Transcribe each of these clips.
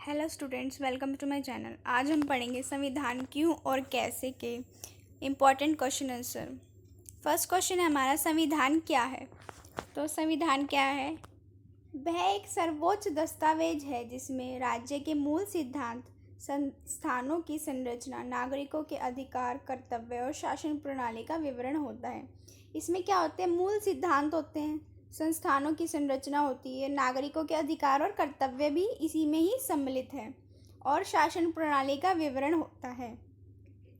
Hello students, welcome to my channel. आज हम पढ़ेंगे संविधान क्यों और कैसे के important question answer. First question है हमारा, संविधान क्या है। तो संविधान क्या है? वह एक सर्वोच्च दस्तावेज है जिसमें राज्य के मूल सिद्धांत, संस्थानों की संरचना, नागरिकों के अधिकार, कर्तव्य और शासन प्रणाली का विवरण होता है। इसमें क्या होते हैं? मूल सिद्धांत होते हैं, संस्थानों की संरचना होती है, नागरिकों के अधिकार और कर्तव्य भी इसी में ही सम्मिलित है, और शासन प्रणाली का विवरण होता है।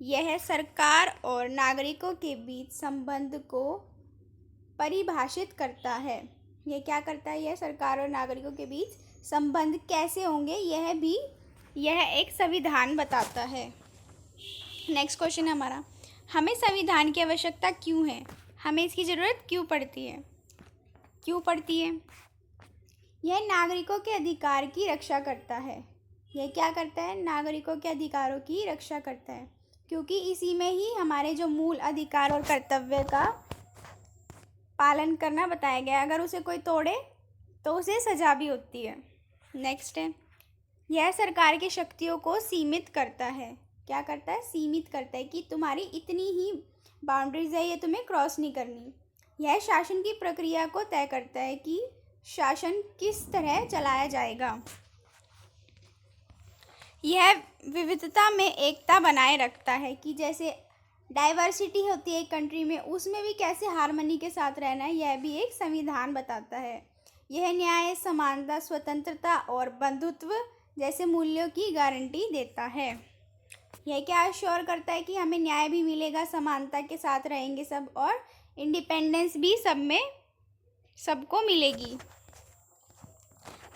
यह सरकार और नागरिकों के बीच संबंध को परिभाषित करता है। यह क्या करता है? यह सरकार और नागरिकों के बीच संबंध कैसे होंगे यह एक संविधान बताता है। नेक्स्ट क्वेश्चन है हमारा, हमें संविधान की आवश्यकता क्यों है? हमें इसकी ज़रूरत क्यों पड़ती है? यह नागरिकों के अधिकार की रक्षा करता है। यह क्या करता है? नागरिकों के अधिकारों की रक्षा करता है, क्योंकि इसी में ही हमारे जो मूल अधिकार और कर्तव्य का पालन करना बताया गया है। अगर उसे कोई तोड़े तो उसे सजा भी होती है। नेक्स्ट है, यह सरकार की शक्तियों को सीमित करता है। क्या करता है? सीमित करता है कि तुम्हारी इतनी ही बाउंड्रीज है, ये तुम्हें क्रॉस नहीं करनी। यह शासन की प्रक्रिया को तय करता है कि शासन किस तरह चलाया जाएगा। यह विविधता में एकता बनाए रखता है कि जैसे डाइवर्सिटी होती है एक कंट्री में, उसमें भी कैसे हार्मनी के साथ रहना है, यह भी एक संविधान बताता है। यह न्याय, समानता, स्वतंत्रता और बंधुत्व जैसे मूल्यों की गारंटी देता है। यह क्या अश्योर करता है कि हमें न्याय भी मिलेगा, समानता के साथ रहेंगे सब, और इंडिपेंडेंस भी सब में सबको मिलेगी।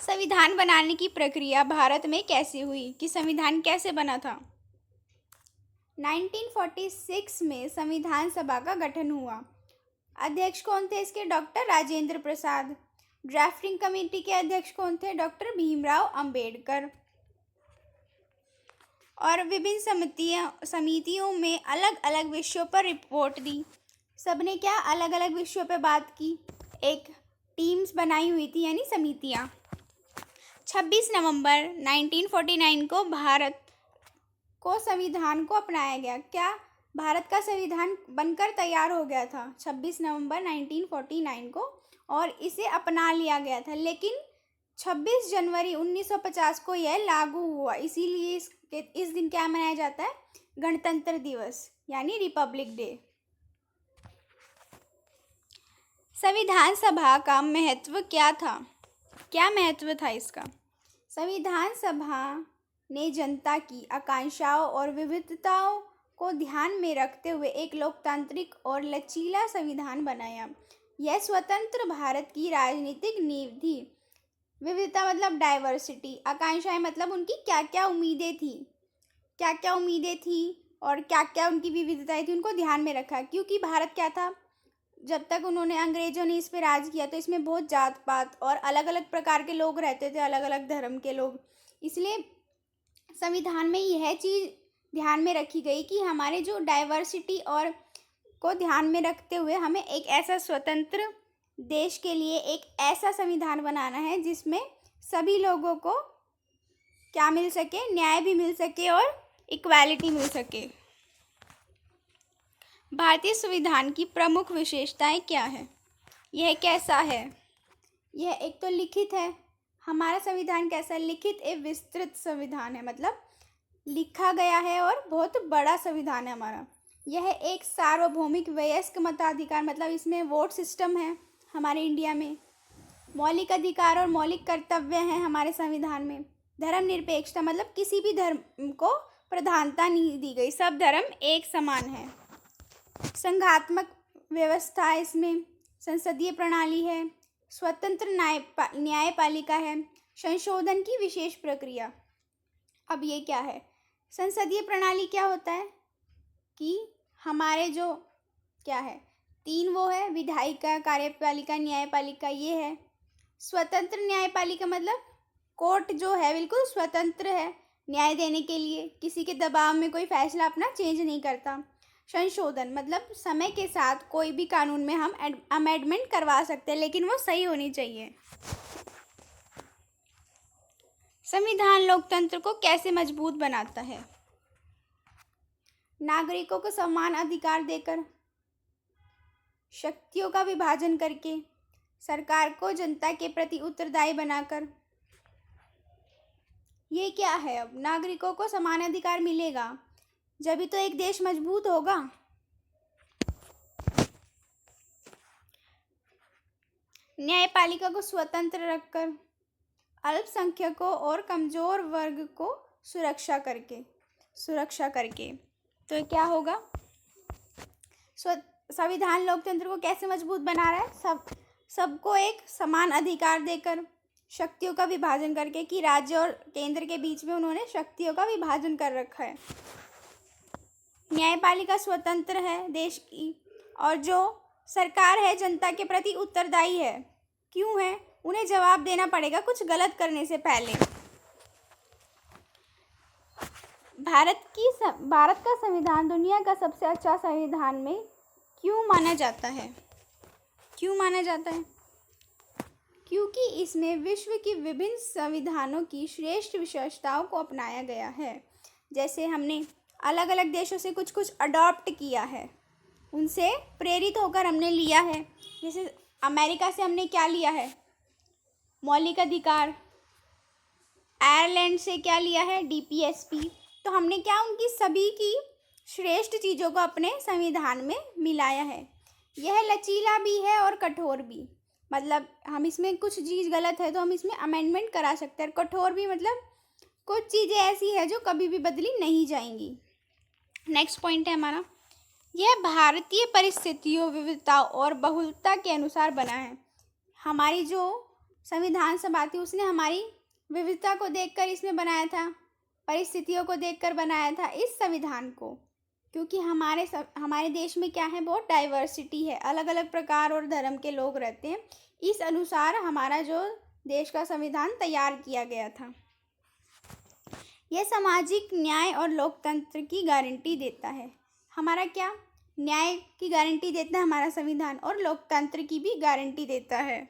संविधान बनाने की प्रक्रिया भारत में कैसे हुई, कि संविधान कैसे बना था? 1946 में संविधान सभा का गठन हुआ। अध्यक्ष कौन थे इसके? Doctor Rajendra Prasad. Drafting committee के अध्यक्ष कौन थे? डॉक्टर भीमराव अंबेडकर। और विभिन्न समितियों में अलग अलग विषयों पर रिपोर्ट दी। सबने क्या अलग अलग विषयों पर बात की, एक टीम्स बनाई हुई थी, यानी समितियाँ। 26 नवंबर 1949 को भारत को संविधान को अपनाया गया। क्या भारत का संविधान बनकर तैयार हो गया था 26 नवंबर 1949 को, और इसे अपना लिया गया था। लेकिन 26 जनवरी 1950 को यह लागू हुआ। इसीलिए इस दिन क्या मनाया जाता है? गणतंत्र दिवस, यानी रिपब्लिक डे। संविधान सभा का महत्व क्या था? क्या महत्व था इसका? संविधान सभा ने जनता की आकांक्षाओं और विविधताओं को ध्यान में रखते हुए एक लोकतांत्रिक और लचीला संविधान बनाया। यह स्वतंत्र भारत की राजनीतिक नींव थी। विविधता मतलब डाइवर्सिटी, आकांक्षाएं मतलब उनकी क्या क्या उम्मीदें थी और क्या क्या उनकी विविधताएं थी, उनको ध्यान में रखा। क्योंकि भारत क्या था, जब तक उन्होंने अंग्रेजों ने इस पर राज किया तो इसमें बहुत जात पात और अलग अलग प्रकार के लोग रहते थे, अलग अलग धर्म के लोग। इसलिए संविधान में यह चीज़ ध्यान में रखी गई कि हमारे जो डाइवर्सिटी और को ध्यान में रखते हुए हमें एक ऐसा स्वतंत्र देश के लिए एक ऐसा संविधान बनाना है जिसमें सभी लोगों को क्या मिल सके? न्याय भी मिल सके और इक्वालिटी मिल सके। भारतीय संविधान की प्रमुख विशेषताएं क्या है? यह कैसा है? यह एक तो लिखित है। हमारा संविधान कैसा? लिखित एवं विस्तृत संविधान है, मतलब लिखा गया है और बहुत बड़ा संविधान है हमारा। यह एक सार्वभौमिक वयस्क मताधिकार, मतलब इसमें वोट सिस्टम है हमारे इंडिया में। मौलिक अधिकार और मौलिक कर्तव्य हैं हमारे संविधान में। धर्मनिरपेक्षता, मतलब किसी भी धर्म को प्रधानता नहीं दी गई, सब धर्म एक समान है। संघात्मक व्यवस्था इसमें, संसदीय प्रणाली है, स्वतंत्र न्यायपालिका है, संशोधन की विशेष प्रक्रिया। अब ये क्या है? संसदीय प्रणाली क्या होता है कि हमारे जो क्या है, तीन वो है, विधायिका, कार्यपालिका, न्यायपालिका, ये है। स्वतंत्र न्यायपालिका मतलब कोर्ट जो है बिल्कुल स्वतंत्र है न्याय देने के लिए, किसी के दबाव में कोई फैसला अपना चेंज नहीं करता। संशोधन मतलब समय के साथ कोई भी कानून में हम अमेंडमेंट करवा सकते हैं, लेकिन वो सही होनी चाहिए। संविधान लोकतंत्र को कैसे मजबूत बनाता है? नागरिकों को समान अधिकार देकर, शक्तियों का विभाजन करके, सरकार को जनता के प्रति उत्तरदायी बनाकर। ये क्या है? अब नागरिकों को समान अधिकार मिलेगा जब ही तो एक देश मजबूत होगा। न्यायपालिका को स्वतंत्र रखकर, अल्पसंख्यकों और कमजोर वर्ग को सुरक्षा करके तो क्या होगा? संविधान लोकतंत्र को कैसे मजबूत बना रहा है? सबको एक समान अधिकार देकर, शक्तियों का विभाजन करके, कि राज्य और केंद्र के बीच में उन्होंने शक्तियों का विभाजन कर रखा है। न्यायपालिका स्वतंत्र है देश की, और जो सरकार है जनता के प्रति उत्तरदायी है। क्यों है? उन्हें जवाब देना पड़ेगा कुछ गलत करने से पहले। भारत का संविधान दुनिया का सबसे अच्छा संविधान में क्यों माना जाता है? क्योंकि इसमें विश्व की विभिन्न संविधानों की श्रेष्ठ विशेषताओं को अपनाया गया है। जैसे हमने अलग अलग देशों से कुछ कुछ अडॉप्ट किया है, उनसे प्रेरित होकर हमने लिया है। जैसे अमेरिका से हमने क्या लिया है? मौलिक अधिकार। आयरलैंड से क्या लिया है? DPSP। तो हमने क्या उनकी सभी की श्रेष्ठ चीज़ों को अपने संविधान में मिलाया है। यह लचीला भी है और कठोर भी। मतलब हम इसमें कुछ चीज़ गलत है तो हम इसमें अमेंडमेंट करा सकते हैं। कठोर भी मतलब कुछ चीज़ें ऐसी है जो कभी भी बदली नहीं जाएंगी। नेक्स्ट पॉइंट है हमारा, यह भारतीय परिस्थितियों, विविधताओं और बहुलता के अनुसार बना है। हमारी जो संविधान सभा थी उसने हमारी विविधता को देखकर इसमें बनाया था, परिस्थितियों को देखकर बनाया था इस संविधान को। क्योंकि हमारे देश में क्या है? बहुत डाइवर्सिटी है, अलग अलग प्रकार और धर्म के लोग रहते हैं। इस अनुसार हमारा जो देश का संविधान तैयार किया गया था। यह सामाजिक न्याय और लोकतंत्र की गारंटी देता है। हमारा क्या? न्याय की गारंटी देता है हमारा संविधान, और लोकतंत्र की भी गारंटी देता है।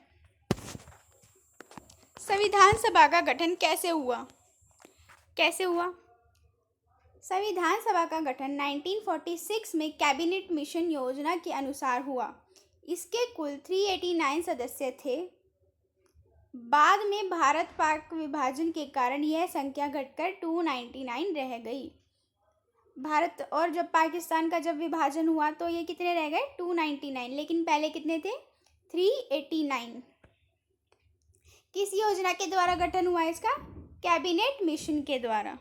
संविधान सभा का गठन कैसे हुआ? संविधान सभा का गठन 1946 में कैबिनेट मिशन योजना के अनुसार हुआ। इसके कुल 389 सदस्य थे। बाद में भारत पाक विभाजन के कारण यह संख्या घटकर 299 रह गई। भारत और जब पाकिस्तान का जब विभाजन हुआ तो ये कितने रह गए? 299। लेकिन पहले कितने थे? 389। किस योजना के द्वारा गठन हुआ इसका? कैबिनेट मिशन के द्वारा।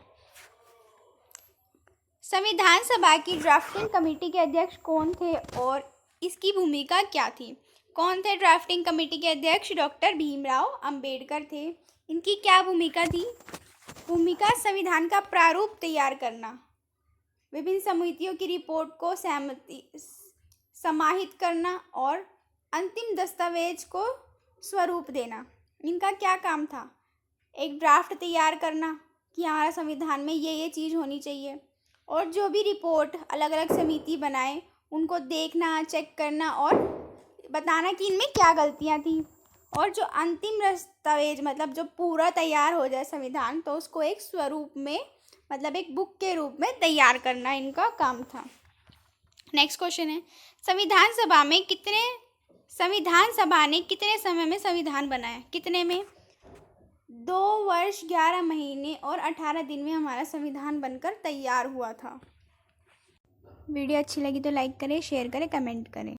संविधान सभा की ड्राफ्टिंग कमेटी के अध्यक्ष कौन थे और इसकी भूमिका क्या थी? कौन थे ड्राफ्टिंग कमेटी के अध्यक्ष? डॉक्टर भीमराव अंबेडकर थे। इनकी क्या भूमिका थी? भूमिका संविधान का प्रारूप तैयार करना, विभिन्न समितियों की रिपोर्ट को समाहित करना और अंतिम दस्तावेज को स्वरूप देना। इनका क्या काम था? एक ड्राफ्ट तैयार करना कि हमारा संविधान में ये चीज़ होनी चाहिए, और जो भी रिपोर्ट अलग अलग समिति बनाए उनको देखना, चेक करना और बताना कि इनमें क्या गलतियां थी। और जो अंतिम दस्तावेज मतलब जो पूरा तैयार हो जाए संविधान, तो उसको एक स्वरूप में मतलब एक बुक के रूप में तैयार करना इनका काम था। नेक्स्ट क्वेश्चन है, संविधान सभा ने कितने समय में संविधान बनाया? कितने में? 2 वर्ष 11 महीने और 18 दिन में हमारा संविधान बनकर तैयार हुआ था। वीडियो अच्छी लगी तो लाइक करें, शेयर करें, कमेंट करें।